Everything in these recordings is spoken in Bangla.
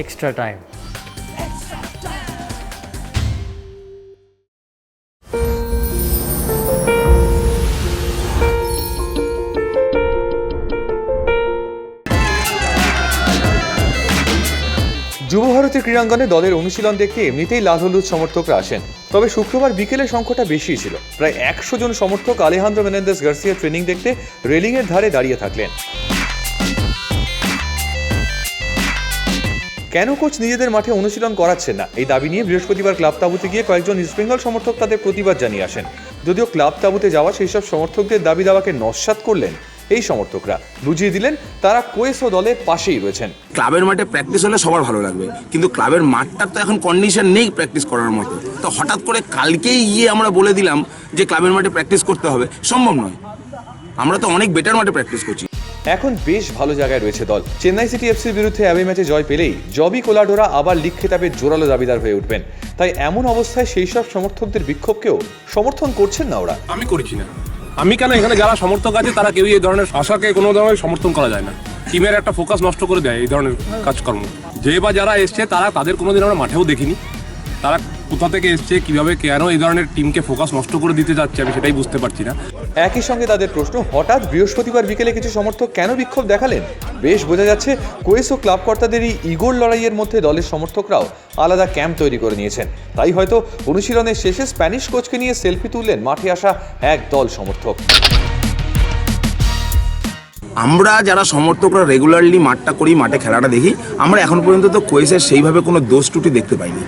Extra time. যুবভারতী ক্রীড়াঙ্গনে দলের অনুশীলন দেখতে এমনিতেই লাল-হলুদ সমর্থকরা আসেন। তবে শুক্রবার বিকেলে সংখ্যাটা বেশি ছিল। প্রায় 100 জন সমর্থক আলেহান্দ্রো মেনেন্দেস গার্সিয়া ট্রেনিং দেখতে রেলিংয়ের ধারে দাঁড়িয়ে থাকলেন। কেন কোচ নিজেদের মাঠে অনুশীলন করাচ্ছেন না, এই দাবি নিয়ে বৃহস্পতিবার ক্লাব তাঁবুতে গিয়ে কয়েকজন ইস্টবেঙ্গল সমর্থক তাদের প্রতিবাদ জানিয়ে আসেন। যদিও ক্লাব তাঁবুতে যাওয়া সেই সব সমর্থকদের দাবি দাওয়াকে নস্যাৎ করলেন এই সমর্থকরা। বুঝিয়ে দিলেন তারা কোয়েসো দলের পাশেই রয়েছেন। ক্লাবের মাঠে প্র্যাকটিস হলে সবার ভালো লাগবে, কিন্তু ক্লাবের মাঠটার তো এখন কন্ডিশন নেই প্র্যাকটিস করার মতো। তো হঠাৎ করে কালকেই গিয়ে আমরা বলে দিলাম যে ক্লাবের মাঠে প্র্যাকটিস করতে হবে, সম্ভব নয়। আমরা তো অনেক বেটার মাঠে প্র্যাকটিস করছি। এখন বেশ ভালো জায়গায় রয়েছে দল। চেন্নাই সিটি এফসির বিরুদ্ধে অ্যাওয়ে ম্যাচে জয় পেলেই জবি কোলাডোরা আবার লিগ খেতাবের জোরালো দাবিদার হয়ে উঠবেন। তাই এমন অবস্থায় সেই সব সমর্থকদের বিক্ষোভকেও সমর্থন করছেন না ওরা। আমি করছি না, আমি কেন, এখানে যারা সমর্থক আছে তারা কেউই এই ধরনের আশাকে কোনো ধরনের সমর্থন করা যায় না। টিমের একটা ফোকাস নষ্ট করে দেয় এই ধরনের কাজকর্ম। যে বা যারা এসছে তাদের কোনোদিন আমরা মাঠেও দেখিনি। তারা কোথা থেকে এসছে, কিভাবে কেন এই ধরনের টিমকে ফোকাস নষ্ট করে দিতে যাচ্ছে, আমি সেটাই বুঝতে পারছি না। একই সঙ্গে তাদের প্রশ্ন, হঠাৎ বৃহস্পতিবার বিকেলে কিছু সমর্থক কেন বিক্ষোভ দেখালেন? বেশ বোঝা যাচ্ছে কোয়েসো ক্লাব কর্তাদেরই ইগোর লড়াইয়ের মধ্যে দলের সমর্থকরাও আলাদা ক্যাম্প তৈরি করে নিয়েছেন। তাই হয়তো অনুশীলনের শেষে স্প্যানিশ কোচকে নিয়ে সেলফি তুললেন মাঠে আসা এক দল সমর্থক। আমরা যারা সমর্থকরা রেগুলারলি মাঠটা করি, মাঠে খেলাটা দেখি, আমরা এখন পর্যন্ত তো কোয়েসের সেইভাবে কোনো দোষ ত্রুটি দেখতে পাইনি।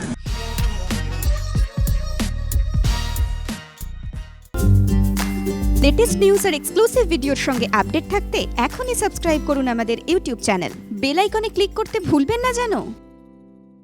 লেটেস্ট নিউজ আর এক্সক্লুসিভ ভিডিওর সঙ্গে আপডেট থাকতে এখনই সাবস্ক্রাইব করুন আমাদের ইউটিউব চ্যানেল। বেল আইকনে ক্লিক করতে ভুলবেন না যেন।